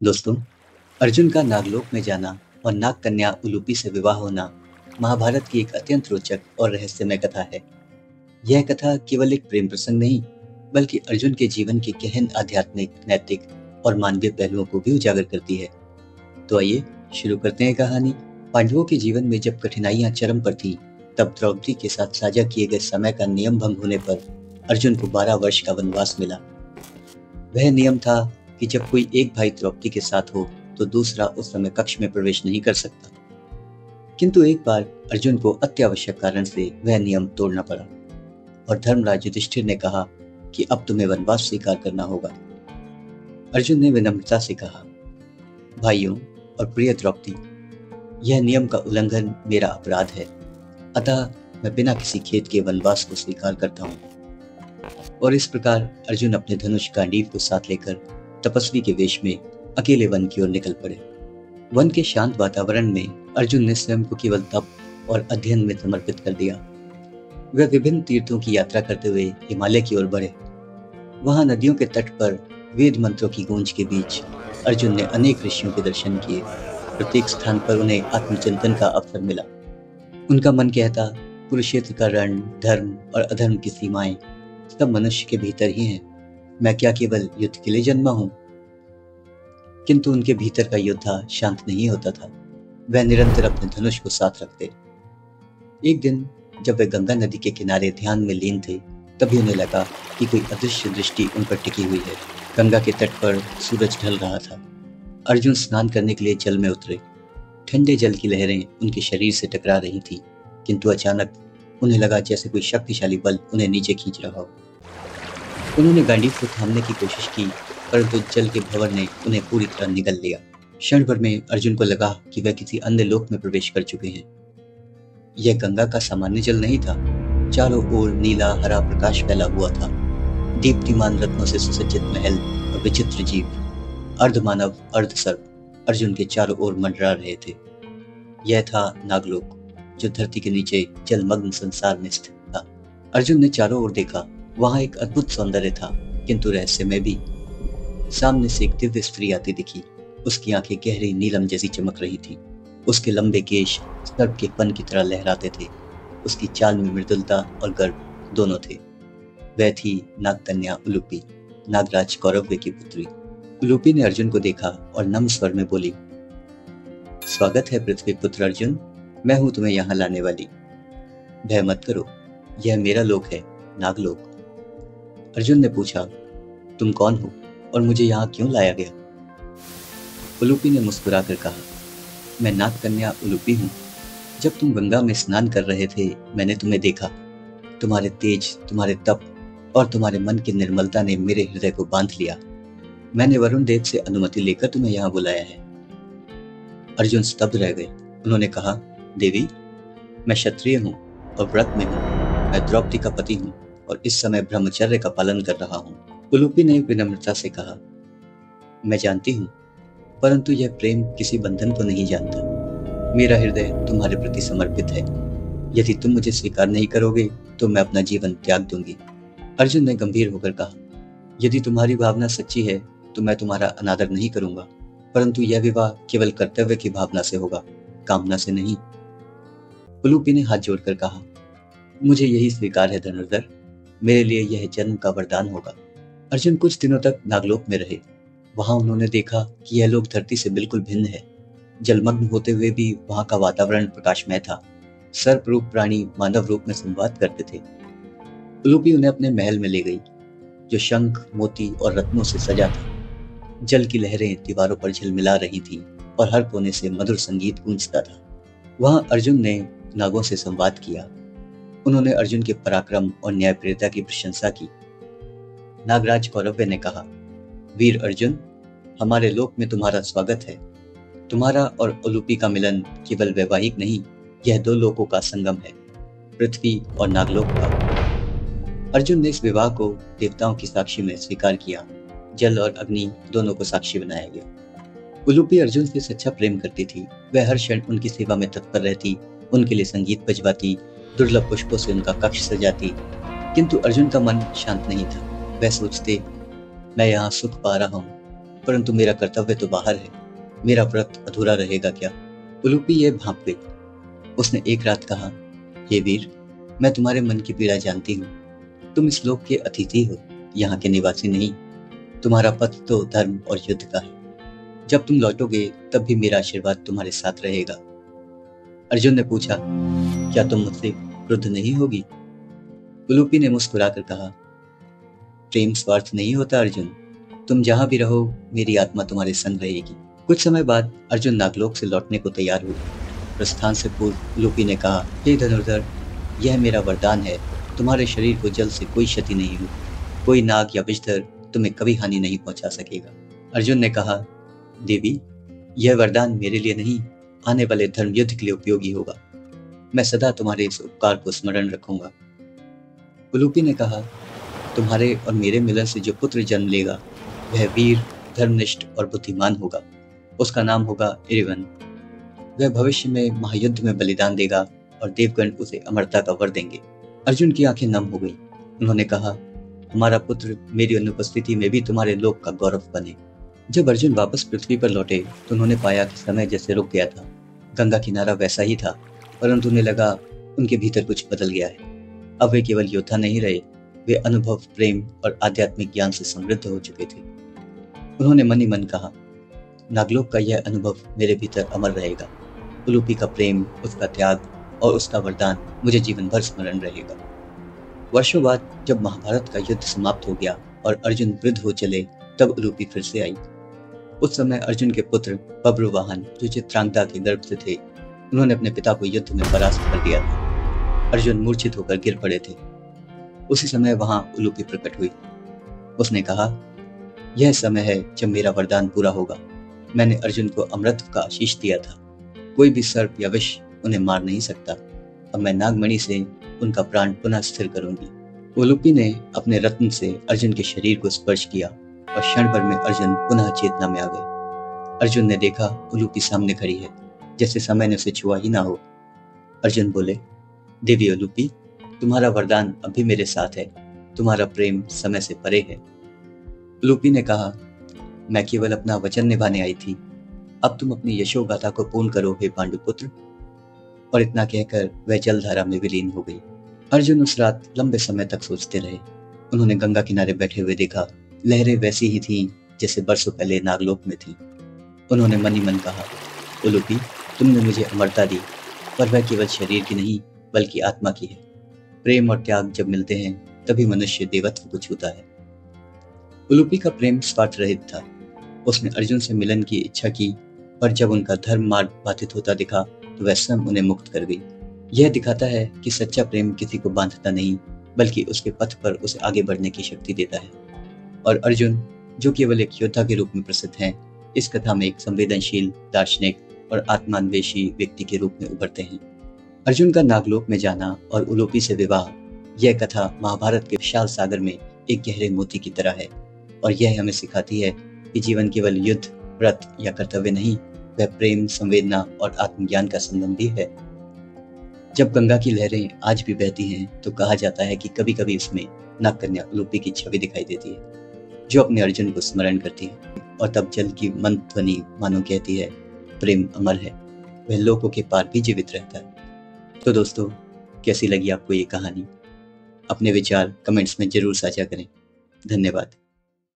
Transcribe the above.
दोस्तों, अर्जुन का नागलोक में जाना और नाग कन्या उलूपी से विवाह होना महाभारत की एक अत्यंत रोचक और रहस्यमय कथा है। यह कथा केवल एक प्रेम प्रसंग नहीं, बल्कि अर्जुन के जीवन के गहन आध्यात्मिक, नैतिक और मानवीय पहलुओं को भी उजागर करती है। तो आइए शुरू करते हैं कहानी। पांडवों के जीवन में जब कठिनाइयां चरम पर थी, तब द्रौपदी के साथ साझा किए गए समय का नियम भंग होने पर अर्जुन को 12 वर्ष का वनवास मिला। वह नियम था कि जब कोई एक भाई द्रौपदी के साथ हो तो दूसरा उस समय कक्ष में प्रवेश नहीं कर सकता। किंतु एक बार अर्जुन को अत्यावश्यक कारण से वह नियम तोड़ना पड़ा और धर्मराज युधिष्ठिर ने कहा कि अब तुम्हें वनवास स्वीकार करना होगा। अर्जुन ने विनम्रता से कहा, भाइयों और प्रिय द्रौपदी, यह नियम का उल्लंघन मेरा अपराध है, अतः मैं बिना किसी खेद के वनवास को स्वीकार करता हूँ। और इस प्रकार अर्जुन अपने धनुष गांडीव को साथ लेकर तपस्वी के वेश में अकेले वन की ओर निकल पड़े। वन के शांत वातावरण में अर्जुन ने स्वयं को केवल तप और अध्ययन में समर्पित कर दिया। वह विभिन्न तीर्थों की यात्रा करते हुए हिमालय की ओर बढ़े। वहां नदियों के तट पर वेद मंत्रों की गूंज के बीच अर्जुन ने अनेक ऋषियों के दर्शन किए। प्रत्येक स्थान पर उन्हें आत्मचिंतन का अवसर मिला। उनका मन कहता, कुरुक्षेत्र का रण, धर्म और अधर्म की सीमाएं सब मनुष्य के भीतर ही हैं। मैं क्या केवल युद्ध के लिए जन्मा हूं? किंतु उनके भीतर का योद्धा शांत नहीं होता था। वह निरंतर अपने धनुष को साथ रखते। एक दिन जब वे गंगा नदी के किनारे ध्यान में लीन थे, तभी उन्हें लगा कि कोई अदृश्य दृष्टि उन पर टिकी हुई है। गंगा के तट पर सूरज ढल रहा था। अर्जुन स्नान करने के लिए जल में उतरे। ठंडे जल की लहरें उनके शरीर से टकरा रही थी, किंतु अचानक उन्हें लगा जैसे कोई शक्तिशाली बल उन्हें नीचे खींच रहा हो। उन्होंने गांडीव को थामने की कोशिश की, परंतु जल के भंवर ने उन्हें पूरी तरह निगल लिया। क्षण भर में अर्जुन को लगा कि वह किसी अन्य लोक में प्रवेश कर चुके हैं। यह गंगा का सामान्य जल नहीं था। चारों ओर नीला हरा प्रकाश फैला हुआ था। दीप्तिमान रत्नों से सुसज्जित महल और विचित्र जीव, अर्धमानव अर्धसर्प अर्जुन के चारों ओर मंडरा रहे थे। यह था नागलोक, जो धरती के नीचे जलमग्न संसार में स्थित था। अर्जुन ने चारों ओर देखा। वहां एक अद्भुत सौंदर्य था, किंतु रहस्यमय भी। सामने से एक दिव्य स्त्री आती दिखी। उसकी आंखें गहरी नीलम जैसी चमक रही थी। उसके लंबे केश सर्प के फन की तरह लहराते थे। उसकी चाल में मृदुलता और गर्व दोनों थे। वह थी नाग कन्या उलूपी, नागराज कौरव्य की पुत्री। उलूपी ने अर्जुन को देखा और नम्र स्वर में बोली, स्वागत है पृथ्वी पुत्र अर्जुन, मैं हूं तुम्हें यहाँ लाने वाली। भय मत करो, यह मेरा लोक है, नागलोक। अर्जुन ने पूछा, तुम कौन हो और मुझे यहाँ क्यों लाया गया? उलूपी ने मुस्कुराकर कहा, मैं नाग कन्या उलूपी हूँ। जब तुम गंगा में स्नान कर रहे थे, मैंने तुम्हें देखा। तुम्हारे तेज, तुम्हारे तप और तुम्हारे मन की निर्मलता ने मेरे हृदय को बांध लिया। मैंने वरुण देव से अनुमति लेकर तुम्हें यहाँ बुलाया है। अर्जुन स्तब्ध रह गए। उन्होंने कहा, देवी, मैं क्षत्रिय हूँ और व्रत में हूँ। मैं द्रौपदी का पति हूँ और इस समय ब्रह्मचर्य का पालन कर रहा हूँ। उलूपी ने विनम्रता से कहा, मैं जानती हूँ, परंतु यह प्रेम किसी बंधन को नहीं जानता। मेरा हृदय तुम्हारे प्रति समर्पित है। यदि तुम मुझे स्वीकार नहीं करोगे तो मैं अपना जीवन त्याग दूंगी। अर्जुन ने गंभीर होकर कहा, यदि तुम्हारी भावना सच्ची है तो मैं तुम्हारा अनादर नहीं करूंगा, परंतु यह विवाह केवल कर्तव्य की भावना से होगा, कामना से नहीं। उलूपी ने हाथ जोड़कर कहा, मुझे यही स्वीकार है धनुर्धर, मेरे लिए यह जन्म का वरदान होगा। अर्जुन कुछ दिनों तक नागलोक में रहे। वहां उन्होंने देखा कि यह लोक धरती से बिल्कुल भिन्न है। जलमग्न होते हुए भी वहां का वातावरण प्रकाशमय था। सर्प रूप प्राणी मानव रूप में संवाद करते थे। उलूपी उन्हें अपने महल में ले गई, जो शंख, मोती और रत्नों से सजा था। जल की लहरें दीवारों पर झिलमिला रही थीं और हर कोने से मधुर संगीत गूंजता था। वहां अर्जुन ने नागों से संवाद किया। उन्होंने अर्जुन के पराक्रम और न्यायप्रियता की प्रशंसा की। नागराज कौरव्य ने कहा, वीर अर्जुन, हमारे लोक में तुम्हारा स्वागत है। तुम्हारा और उलूपी का मिलन केवल वैवाहिक नहीं, यह दो लोकों का संगम है, पृथ्वी और नागलोक का। अर्जुन ने इस विवाह को देवताओं की साक्षी में स्वीकार किया। जल और अग्नि दोनों को साक्षी बनाया गया। उलूपी अर्जुन से सच्चा प्रेम करती थी। वह हर क्षण उनकी सेवा में तत्पर रहती, उनके लिए संगीत बजवाती, दुर्लभ पुष्पों से उनका कक्ष सजाती। किंतु अर्जुन का मन शांत नहीं था। वह सोचते, मैं यहाँ सुख पा रहा हूँ, परंतु मेरा कर्तव्य तो बाहर है। मेरा व्रत अधूरा रहेगा क्या? उलूपी ये भांप गई। उसने एक रात कहा, हे वीर, मैं तुम्हारे मन की पीड़ा जानती हूँ। तुम इस लोक के अतिथि हो, यहाँ के निवासी नहीं। तुम्हारा पथ तो धर्म और युद्ध का है। जब तुम लौटोगे तब भी मेरा आशीर्वाद तुम्हारे साथ रहेगा। अर्जुन ने पूछा, क्या तुम मुझसे क्रुद्ध नहीं होगी? उलूपी ने मुस्कुराकर कहा, प्रेम स्वार्थ नहीं होता अर्जुन। तुम जहां भी रहो, मेरी आत्मा तुम्हारे संग रहेगी। कुछ समय बाद अर्जुन नागलोक से लौटने को तैयार हुए। प्रस्थान से पूर्व उलूपी ने कहा, हे धनुर्धर, यह मेरा वरदान है। तुम्हारे शरीर को जल से कोई क्षति नहीं होगी। कोई नाग या विषधर तुम्हें कभी हानि नहीं पहुंचा सकेगा। अर्जुन ने कहा, देवी, यह वरदान मेरे लिए नहीं, आने वाले धर्म युद्ध के लिए उपयोगी होगा। मैं सदा तुम्हारे इस उपकार को स्मरण रखूंगा। उलूपी ने कहा, तुम्हारे और मेरे मिलन से जो पुत्र जन्म लेगा वह वीर, धर्मनिष्ठ और बुद्धिमान होगा। उसका नाम होगा इरवन। वह भविष्य में महायुद्ध में बलिदान देगा और देवगण उसे अमरता का वर देंगे। अर्जुन की आंखें नम हो गई। उन्होंने कहा, हमारा पुत्र मेरी अनुपस्थिति में भी तुम्हारे लोक का गौरव बने। जब अर्जुन वापस पृथ्वी पर लौटे तो उन्होंने पाया कि समय जैसे रुक गया था। गंगा किनारा वैसा ही था, परंतु उन्हें लगा उनके भीतर कुछ बदल गया है। अब वे केवल योद्धा नहीं रहे, वे अनुभव, प्रेम और आध्यात्मिक ज्ञान से समृद्ध हो चुके थे। उन्होंने मन ही मन कहा, नागलोक का यह अनुभव मेरे भीतर अमर रहेगा। उलूपी का प्रेम, उसका त्याग और उसका वरदान मुझे जीवन भर स्मरण रहेगा। वर्षों बाद जब महाभारत का युद्ध समाप्त हो गया और अर्जुन वृद्ध हो चले, तब उलूपी फिर से आई। उस समय अर्जुन के पुत्र बब्रुवाहन, जो चित्रांगदा के गर्भ से थे, उन्होंने अपने पिता को युद्ध में परास्त कर दिया था। अर्जुन मूर्छित होकर गिर पड़े थे। उसी समय वहां उलूपी प्रकट हुई। उसने कहा, यह समय है जब मेरा वरदान पूरा होगा। मैंने अर्जुन को अमृत का आशीष दिया था। कोई भी सर्प या विष उन्हें मार नहीं सकता। अब मैं नागमणि से उनका प्राण पुनः स्थिर करूंगी। उलूपी ने अपने रत्न से अर्जुन के शरीर को स्पर्श किया और क्षण भर में अर्जुन पुनः चेतना में आ गए। अर्जुन ने देखा उलूपी सामने खड़ी है, जैसे समय ने उसे छुआ ही ना हो। अर्जुन बोले, देवी उलूपी, तुम्हारा वरदान अभी मेरे साथ है। तुम्हारा प्रेम समय से परे है। उलूपी ने कहा, मैं केवल अपना वचन निभाने आई थी। अब तुम अपनी यशोगाथा को पूर्ण करो हे पांडुपुत्र। और इतना कहकर वह जलधारा में विलीन हो गई। अर्जुन उस रात लंबे समय तक सोचते रहे। उन्होंने गंगा किनारे बैठे हुए देखा। लहरें वैसी ही थीं जैसे बरसों पहले नागलोक में थीं। उन्होंने मन ही मन कहा, उलूपी, तुमने मुझे अमरता दी, पर वह केवल शरीर की नहीं बल्कि आत्मा की है। प्रेम और त्याग जब मिलते हैं तभी मनुष्य देवत्व को छूता है। उलूपी का प्रेम स्वार्थ रहित था। उसने अर्जुन से मिलन की इच्छा की, पर जब उनका धर्म मार्ग बाधित होता दिखा तो वह स्वयं उन्हें मुक्त कर गई। यह दिखाता है कि सच्चा प्रेम किसी को बांधता नहीं, बल्कि उसके पथ पर उसे आगे बढ़ने की शक्ति देता है। और अर्जुन, जो केवल एक योद्धा के रूप में प्रसिद्ध हैं, इस कथा में एक संवेदनशील, दार्शनिक और आत्मान्वेषी व्यक्ति के रूप में उभरते हैं। अर्जुन का नागलोक में जाना और उलूपी से विवाह, यह कथा महाभारत के विशाल सागर में एक गहरे मोती की तरह है। और यह हमें सिखाती है कि जीवन केवल युद्ध, व्रत या कर्तव्य नहीं, वह प्रेम, संवेदना और आत्मज्ञान का संगम भी है। जब गंगा की लहरें आज भी बहती हैं तो कहा जाता है कि कभी कभी इसमें नागकन्या उलूपी की छवि दिखाई देती है, जो अपने अर्जुन को स्मरण करती है। और तब जल की मंद ध्वनि मानो कहती है, प्रेम अमर है, वह लोकों के पार भी जीवित रहता है। तो दोस्तों, कैसी लगी आपको ये कहानी? अपने विचार कमेंट्स में जरूर साझा करें। धन्यवाद।